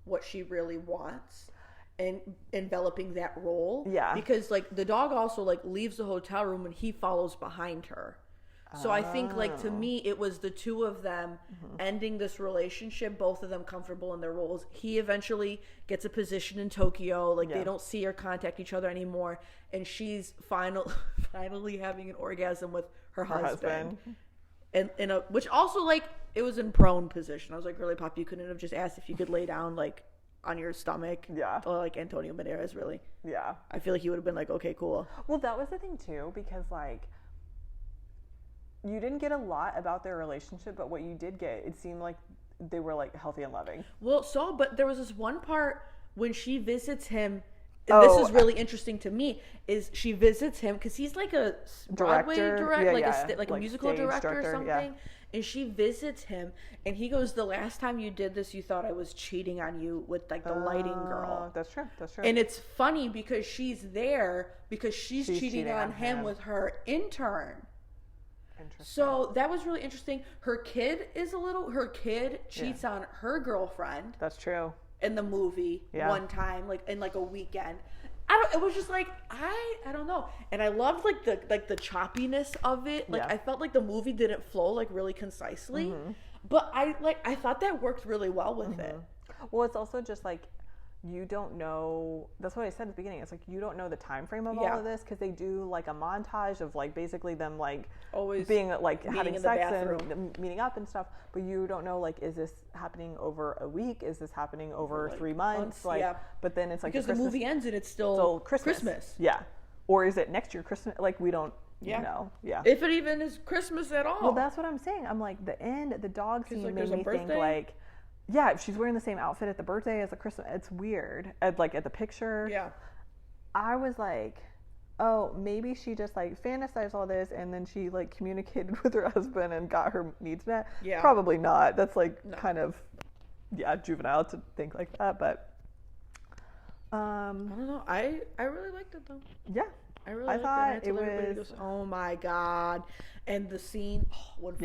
what she really wants and enveloping that role. Yeah. Because like the dog also like leaves the hotel room and he follows behind her. So I think like to me it was the two of them ending this relationship, both of them comfortable in their roles. He eventually gets a position in Tokyo, like they don't see or contact each other anymore, and she's finally having an orgasm with her husband. And which also like it was in prone position. I was like, really, Pop, you couldn't have just asked if you could lay down like on your stomach? Yeah. Or like Antonio Banderas, really. Yeah. I feel like he would have been like, okay, cool. Well, that was the thing too, because like you didn't get a lot about their relationship, but what you did get, it seemed like they were like healthy and loving. Well, but there was this one part when she visits him. And this is really interesting to me. Is she visits him because he's like a Broadway director, like a musical director or something. Yeah. And she visits him, and he goes, "The last time you did this, you thought I was cheating on you with like the lighting girl." That's true. And it's funny because she's there because she's cheating on him with her intern. So that was really interesting. Her kid cheats on her girlfriend. That's true. In the movie one time, like in like a weekend. It was just like I don't know. And I loved like the choppiness of it. Like I felt like the movie didn't flow like really concisely. But I thought that worked really well with it. Well, it's also just like you don't know. That's what I said at the beginning. It's like you don't know the time frame of all of this because they do like a montage of like basically them like always being like having sex and meeting up and stuff. But you don't know like is this happening over a week? Is this happening over like 3 months? But then it's like because the movie ends and it's still Christmas. Yeah. Or is it next year Christmas? Like we don't know. Yeah. If it even is Christmas at all. Well, that's what I'm saying. I'm like the dog scene made me think like. Yeah, she's wearing the same outfit at the birthday as the Christmas. It's weird. At the picture. Yeah. I was like, oh, maybe she just like fantasized all this and then she like communicated with her husband and got her needs met. Yeah. Probably not. That's like kind of, juvenile to think like that. But I don't know. I really liked it though. Yeah. I really liked it. And I told everybody goes, oh my God. And the scene when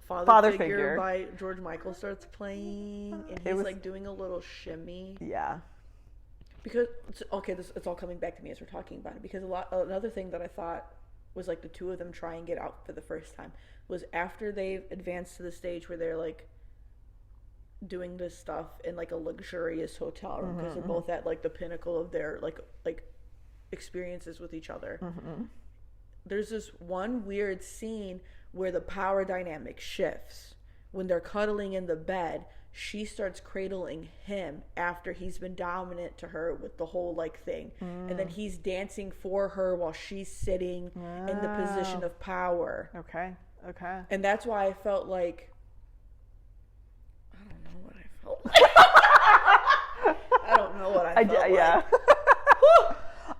Father Figure by George Michael starts playing and he's like doing a little shimmy. Yeah. Because it's all coming back to me as we're talking about it. Because another thing that I thought was like the two of them try and get out for the first time was after they've advanced to the stage where they're like doing this stuff in like a luxurious hotel room because they're both at like the pinnacle of their like experiences with each other. There's this one weird scene where the power dynamic shifts. When they're cuddling in the bed, she starts cradling him after he's been dominant to her with the whole like thing. And then he's dancing for her while she's sitting in the position of power. Okay. And that's why I felt like, I don't know what I felt like. I don't know what I felt like. Yeah.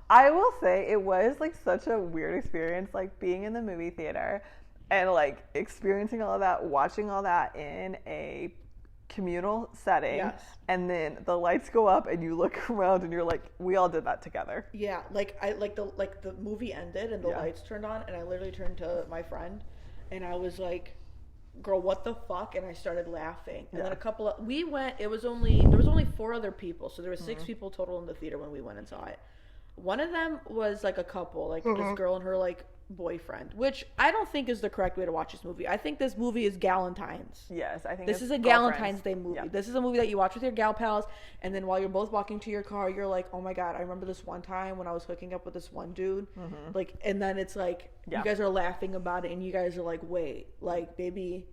I will say it was like such a weird experience, like being in the movie theater and like experiencing all of that, watching all that in a communal setting. Yes. And then the lights go up and you look around and you're like, we all did that together. Yeah, the movie ended and the lights turned on and I literally turned to my friend and I was like, girl, what the fuck? And I started laughing. And then there was only 4 other people, so there was 6 people total in the theater when we went and saw it. One of them was like a couple, like this girl and her like boyfriend, which I don't think is the correct way to watch this movie. I think this movie is Galentine's. Yes, I think this is a Galentine's Day movie. Yeah. This is a movie that you watch with your gal pals, and then while you're both walking to your car, you're like, oh my God, I remember this one time when I was hooking up with this one dude. Like, and then it's like, you guys are laughing about it, and you guys are like, wait, like, baby,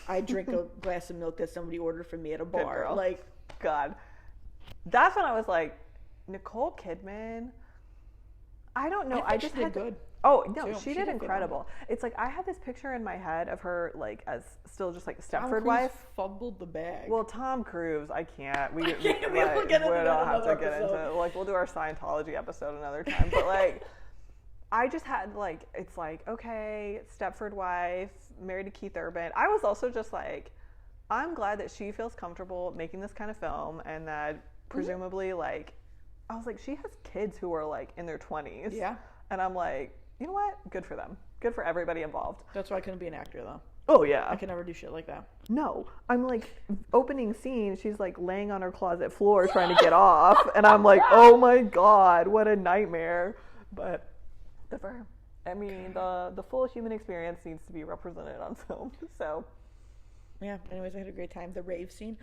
I drink a glass of milk that somebody ordered for me at a bar. Like, God. That's when I was like, Nicole Kidman, I don't know. I just did good. Oh no, she did incredible. It's like I had this picture in my head of her like as still just like Stepford wife. Fumbled the bag. Well, Tom Cruise, I can't. We don't have to get into like we'll do our Scientology episode another time. But like, I just had like it's like okay, Stepford wife, married to Keith Urban. I was also just like, I'm glad that she feels comfortable making this kind of film and that presumably like. I was like, she has kids who are like in their 20s. Yeah. And I'm like, you know what? Good for them. Good for everybody involved. That's why I couldn't be an actor though. Oh yeah. I can never do shit like that. No. I'm like, opening scene, she's like laying on her closet floor trying to get off. And I'm like, oh my God, what a nightmare. But good for her. I mean, the full human experience needs to be represented on film. So. Yeah. Anyways, I had a great time. The rave scene.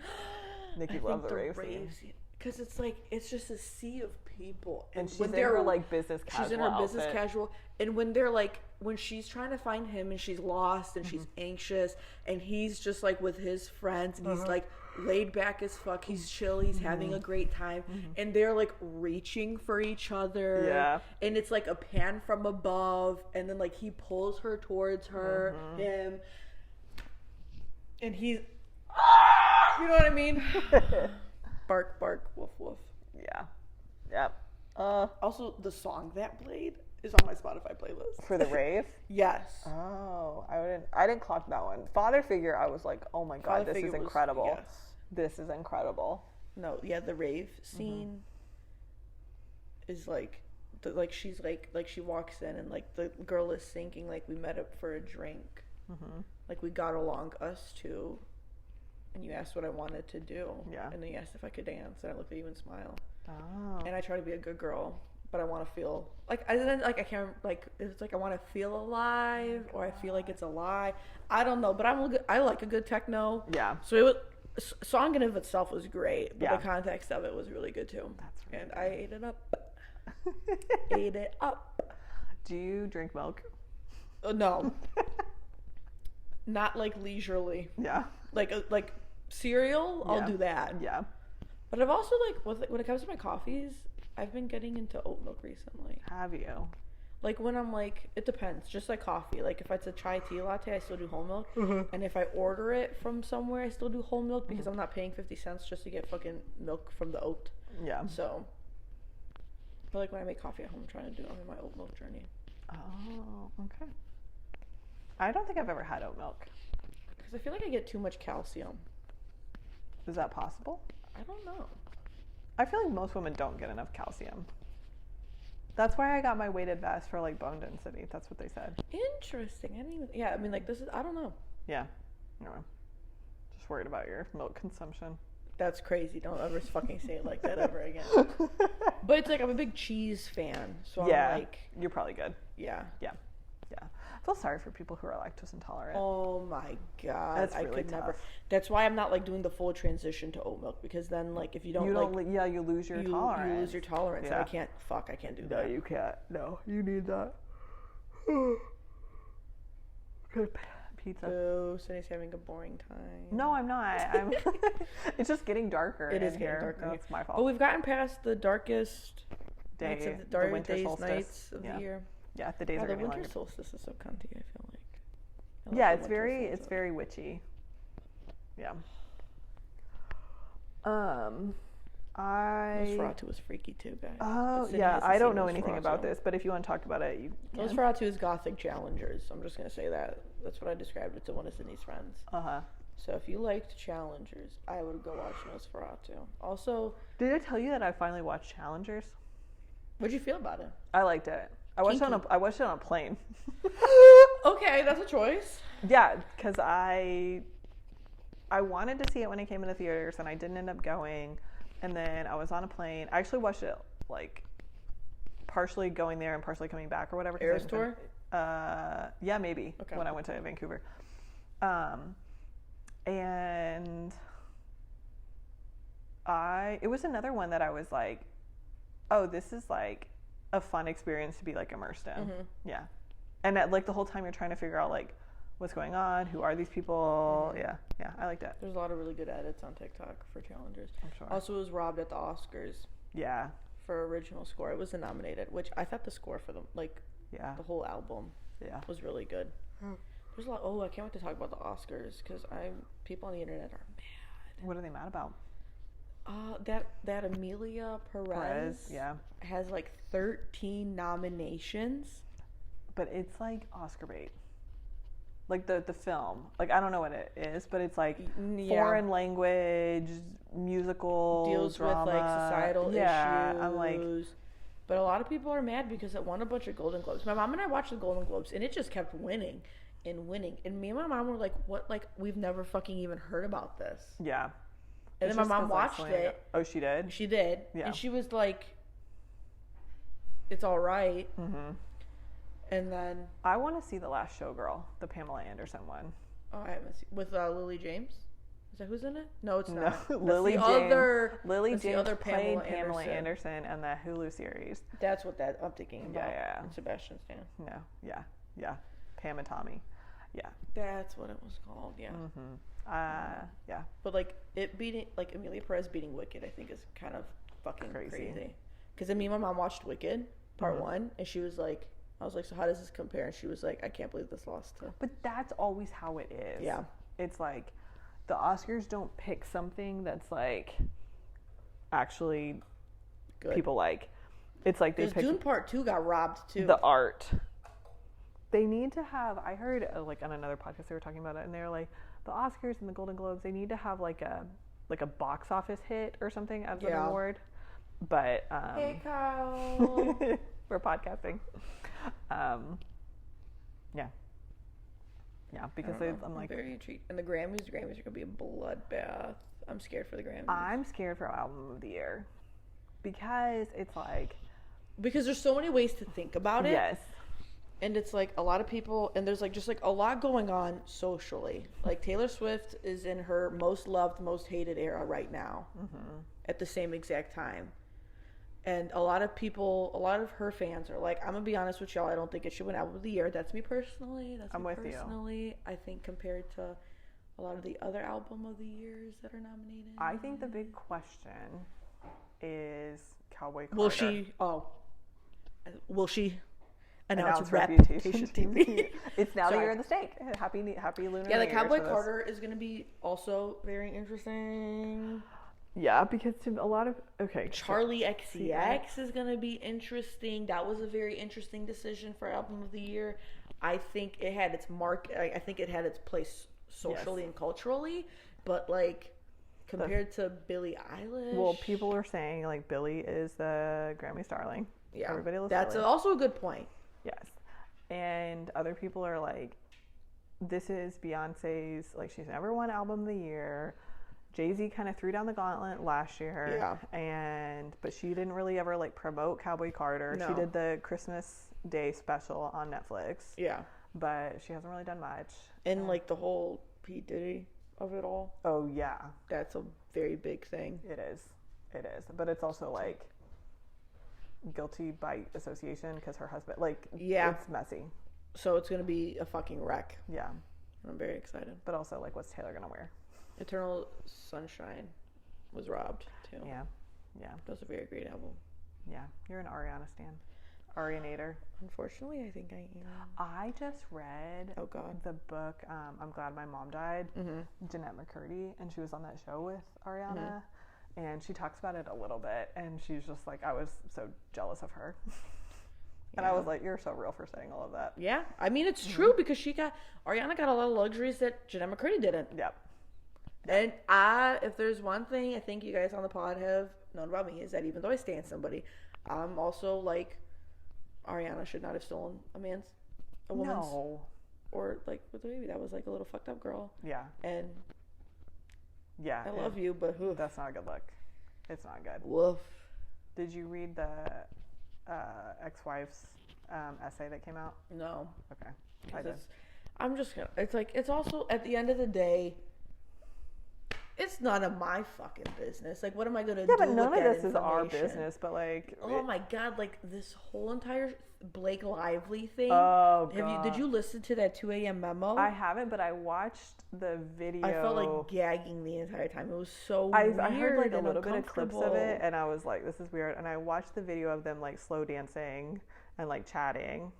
Nikki loves the rave scene. Because it's like, it's just a sea of people. And she's in her like business casual. She's in her business casual. And when they're like, when she's trying to find him and she's lost and she's anxious and he's just like with his friends and he's like laid back as fuck. He's chill. He's having a great time. And they're like reaching for each other. Yeah. And it's like a pan from above. And then like he pulls her towards him. And he's, you know what I mean? Bark, bark, woof, woof. Yeah. Yep. Also, the song that played is on my Spotify playlist. For the rave? Yes. Oh, I didn't clock that one. Father Figure, I was like, oh my God, this is incredible. Yes. This is incredible. No, yeah, the rave scene is like, she's like she walks in and like the girl is thinking like we met up for a drink. Like we got along, us two. And you asked what I wanted to do. Yeah. And then you asked if I could dance. And I looked at you and smiled. Oh. And I try to be a good girl. But I want to feel... Like, I can't... Like, it's like I want to feel alive. Or I feel like it's a lie. I don't know. But I like a good techno. Yeah. So it was... Song in of itself was great. But the context of it was really good, too. That's right. And I ate it up. Ate it up. Do you drink milk? No. Not, like, leisurely. Yeah. Like cereal, I'll do that. Yeah. But I've also, like, when it comes to my coffees, I've been getting into oat milk recently. Have you? Like when I'm like, it depends. Just like coffee. Like if it's a chai tea latte, I still do whole milk. And if I order it from somewhere, I still do whole milk because I'm not paying 50 cents just to get fucking milk from the oat. Yeah. So, but like when I make coffee at home, I'm trying to do it on my oat milk journey. Oh, okay. I don't think I've ever had oat milk. Because I feel like I get too much calcium. Is that possible? I don't know. I feel like most women don't get enough calcium. That's why I got my weighted vest for like bone density. That's what they said. Interesting. I didn't even. Yeah, I mean, like this is. I don't know. Yeah. Anyway, just worried about your milk consumption. That's crazy. Don't ever fucking say it like that ever again. But it's like I'm a big cheese fan, so yeah, I'm like, you're probably good. Yeah. Yeah. Yeah. I feel sorry for people who are lactose intolerant. Oh my god, that's really tough. Never. That's why I'm not like doing the full transition to oat milk because then like if you don't, you lose your tolerance. You lose your tolerance. Yeah. And I can't do that. No, you can't. No, you need that. Good pizza. Oh, Cindy's having a boring time. No, I'm not. It's just getting darker. It is getting darker. It's my fault. Oh, we've gotten past the darkest days of the winter solstice. Nights of the year. Yeah, the days are getting longer. The winter solstice is so cunty, I feel like. Yeah, it's very witchy. Yeah. Nosferatu was freaky too, guys. Oh, yeah, I don't know anything about this, but if you want to talk about it, you can. Nosferatu is gothic challengers. I'm just going to say that. That's what I described it to one of Sydney's friends. Uh-huh. So if you liked challengers, I would go watch Nosferatu. Also... Did I tell you that I finally watched Challengers? What'd you feel about it? I liked it. I watched it on a plane. Okay, that's a choice. Yeah, because I wanted to see it when it came into theaters, and I didn't end up going. And then I was on a plane. I actually watched it like partially going there and partially coming back or whatever. Eras tour? Yeah, maybe. Okay. When I went to Vancouver. And it was another one that I was like, oh, this is like a fun experience to be like immersed in. Mm-hmm. Yeah. And like the whole time you're trying to figure out like what's going on, who are these people? Mm-hmm. Yeah, I liked it. There's a lot of really good edits on TikTok for challengers. I'm sure. Also, it was robbed at the Oscars. Yeah. For original score, it was nominated, which I thought the score for the the whole album was really good. There's a lot. Oh, I can't wait to talk about the Oscars because people on the internet are mad. What are they mad about? That Amelia Perez has like 13 nominations. But it's like Oscar bait. Like the film. Like I don't know what it is, but it's like foreign language, musical, deals drama. with like societal issues. I'm like, but a lot of people are mad because it won a bunch of Golden Globes. My mom and I watched the Golden Globes and it just kept winning and winning. And me and my mom were like, what? Like we've never fucking even heard about this. Yeah. And then my mom watched it. Oh, she did? She did. Yeah. And she was like, it's all right. Mm-hmm. And then... I want to see The Last Showgirl, the Pamela Anderson one. Oh, I haven't seen... With Lily James? Is that who's in it? No, it's not. No, Lily James played Pamela Anderson and the Hulu series. That's what I'm thinking about. Yeah. And Sebastian Stan. No, yeah. Pam and Tommy. Yeah. That's what it was called, yeah. Mm-hmm. Yeah. But like Amelia Perez beating Wicked, I think is kind of fucking crazy. Because me and my mom watched Wicked Part 1, and she was like, I was like, so how does this compare? And she was like, I can't believe this lost to. But that's always how it is. Yeah. It's like the Oscars don't pick something that's like actually good. People like. It's like they pick. Dune Part 2 got robbed too. The art. They need to have. I heard like on another podcast they were talking about it, and they were like, the Oscars and the Golden Globes. They need to have like a box office hit or something as an award. But hey Kyle, we're podcasting. Yeah, because I'm like very intrigued. And the Grammys are gonna be a bloodbath. I'm scared for the Grammys. I'm scared for Album of the Year because it's like there's so many ways to think about it. Yes. And it's like a lot of people, and there's like just like a lot going on socially. Like Taylor Swift is in her most loved, most hated era right now, at the same exact time. And a lot of her fans are like, I'm gonna be honest with y'all, I don't think it should win Album of the Year. That's me personally. I'm with you. I think compared to a lot of the other Album of the Years that are nominated. I think the big question is Cowboy Carter. Will she? Announce Reputation TV. It's now the year of the snake. Happy Lunar Yeah, New the Cowboy Carter is going to be also very interesting. Yeah, because to a lot of Charlie XCX is going to be interesting. That was a very interesting decision for Album of the Year. I think it had its I think it had its place socially and culturally, but like compared to Billie Eilish. Well, people are saying like Billie is the Grammy starling. Yeah, everybody loves that's Billie. Also a good point. Yes, and other people are like, this is Beyonce's, like, she's never won Album of the Year. Jay-Z kind of threw down the gauntlet last year, but she didn't really ever like promote Cowboy Carter. No. She did the Christmas Day special on Netflix. Yeah, but she hasn't really done much. And like the whole P. Diddy of it all. Oh yeah, that's a very big thing. It is, but it's also like guilty by association because her husband, like, it's messy. So it's gonna be a fucking wreck. Yeah, I'm very excited. But also, like, what's Taylor gonna wear? Eternal Sunshine was robbed too. Yeah. That was a very great album. Yeah, you're an Ariana stan. Arianator. Unfortunately, I think I am. I just read the book, I'm Glad My Mom Died, Jeanette McCurdy, and she was on that show with Ariana, and she talks about it a little bit, and she's just like, I was so jealous of her. And I was like, you're so real for saying all of that. Yeah, I mean, it's true because Ariana got a lot of luxuries that Jeanette McCurdy didn't. Yep. And if there's one thing I think you guys on the pod have known about me is that even though I stan somebody, I'm also like, Ariana should not have stolen a woman's. No. Or like with the baby, that was like a little fucked up girl. Yeah. And yeah, I love you, but oof. That's not a good look. It's not good. Woof. Did you read the ex-wife's essay that came out? No. Okay. I did. I'm just gonna. It's like, it's also at the end of the day, it's none of my fucking business. Like, what am I gonna do? Yeah, but none of this is our business. But like, oh my god, like this whole entire Blake Lively thing. Oh god. Did you listen to that 2 a.m. memo? I haven't, but I watched the video. I felt like gagging the entire time. It was so weird. I heard like a little bit of clips of it, and I was like, this is weird. And I watched the video of them like slow dancing and like chatting.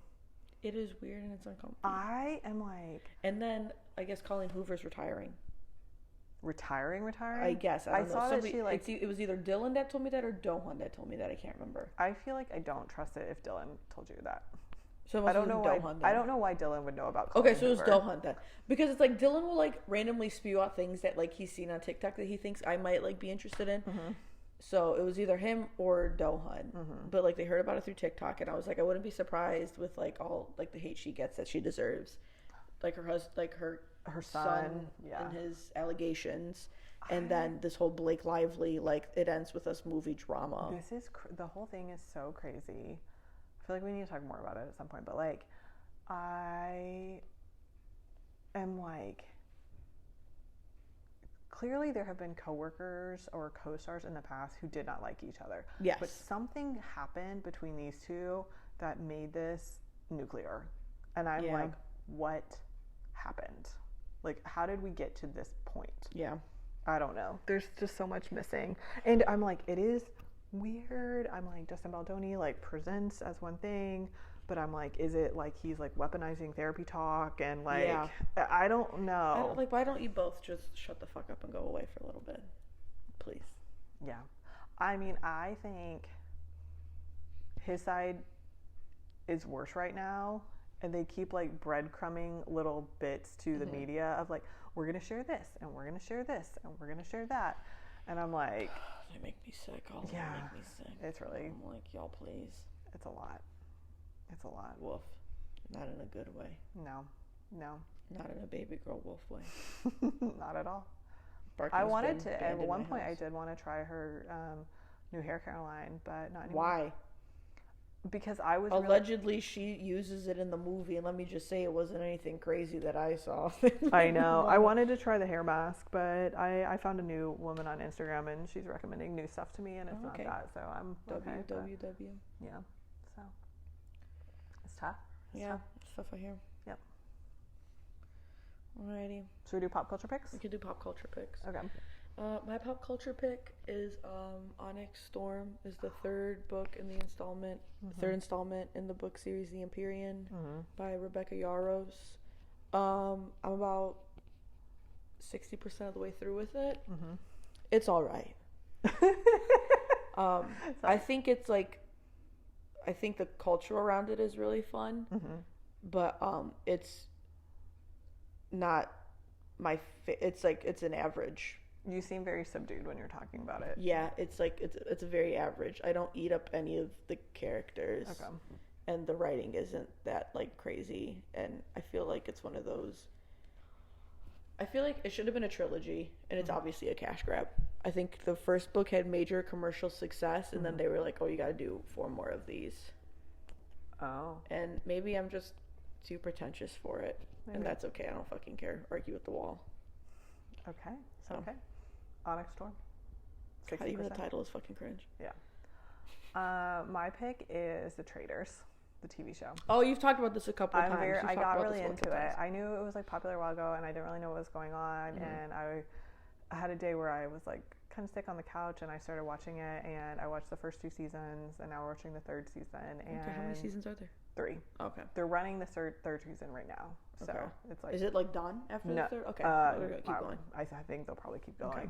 It is weird and it's uncomfortable. I am like. And then I guess Colleen Hoover's retiring. Retiring? I guess. I don't know. Saw that she like. It was either Dylan that told me that or Dohan that told me that. I can't remember. I feel like I don't trust it if Dylan told you that. So I don't know why. I don't know why Dylan would know about. Colleen Hoover. It was Dohan then, because it's like Dylan will like randomly spew out things that like he's seen on TikTok that he thinks I might like be interested in. Mm-hmm. So it was either him or Dohan, but like they heard about it through TikTok, and I was like, I wouldn't be surprised with like all like the hate she gets that she deserves, like her husband, like her son and his allegations. And then this whole Blake Lively, like, it ends with this movie drama. This is, the whole thing is so crazy. I feel like we need to talk more about it at some point. But, like, I am, like, clearly there have been coworkers or co-stars in the past who did not like each other. Yes. But something happened between these two that made this nuclear. And I'm like, what happened? Like, how did we get to this point? Yeah. I don't know. There's just so much missing. And I'm like, it is weird. I'm like, Justin Baldoni like presents as one thing, but I'm like, is it like he's like weaponizing therapy talk and like, I don't know. Like, why don't you both just shut the fuck up and go away for a little bit? Please. Yeah. I mean, I think his side is worse right now. And they keep like breadcrumbing little bits to the media of like, we're going to share this and we're going to share this and we're going to share that. And I'm like, they make me sick. All of them make me sick. It's really, I'm like, y'all please. It's a lot. It's a lot. Woof. Not in a good way. No. Not in a baby girl wolf way. Not at all. Barking's I wanted to, at one point I did want to try her new hair care line, but not anymore. Why? Because I was allegedly she uses it in the movie, and let me just say it wasn't anything crazy that I saw. I know. I wanted to try the hair mask, but I found a new woman on Instagram, and she's recommending new stuff to me, and it's not that, so I'm okay. WWW. Yeah. So it's tough. Stuff I hear. Yep. Alrighty. Should we do pop culture picks? We could do pop culture picks. Okay. My pop culture pick is Onyx Storm is the third installment in the book series The Empyrean by Rebecca Yarros. I'm about 60% of the way through with it. It's all right. I think it's like, I think the culture around it is really fun, but it's not it's an average. You seem very subdued when you're talking about it. Yeah, it's like it's very average. I don't eat up any of the characters. Okay. And the writing isn't that like crazy, and I feel like it's one of those. I feel like it should have been a trilogy, and it's obviously a cash grab. I think the first book had major commercial success, and then they were like, "Oh, you got to do 4 more of these." Oh. And maybe I'm just too pretentious for it, and that's okay. I don't fucking care. Argue with the wall. Okay. Okay. Onyx Storm. God, even the title is fucking cringe. Yeah. My pick is The Traitors, the TV show. Oh, you've talked about this a couple of times. I got really into it. I knew it was like popular a while ago, and I didn't really know what was going on. And I had a day where I was like kind of sick on the couch, and I started watching it. And I watched the first 2 seasons, and now we're watching the 3rd season. And okay, how many seasons are there? 3. Okay. They're running the third season right now. So it's like. Is it like done after the 3rd? Okay. Keep going. I think they'll probably keep going. Okay.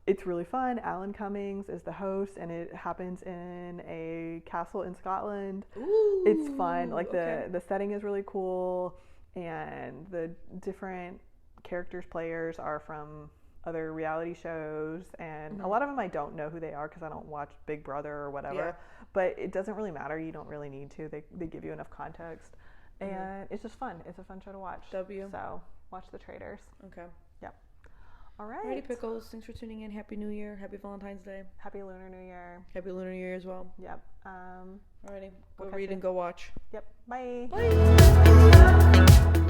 It's really fun. Alan Cummings is the host, and it happens in a castle in Scotland. Ooh, it's fun. Like the setting is really cool, and the different players are from other reality shows, and a lot of them I don't know who they are because I don't watch Big Brother or whatever. Yeah. But it doesn't really matter. You don't really need to. They give you enough context, and it's just fun. It's a fun show to watch. So watch The Traitors. Okay. Yep. All right. Alrighty, Pickles. Thanks for tuning in. Happy New Year. Happy Valentine's Day. Happy Lunar New Year. Happy Lunar New Year as well. Yep. Alrighty. Go read and go watch. Yep. Bye. Bye.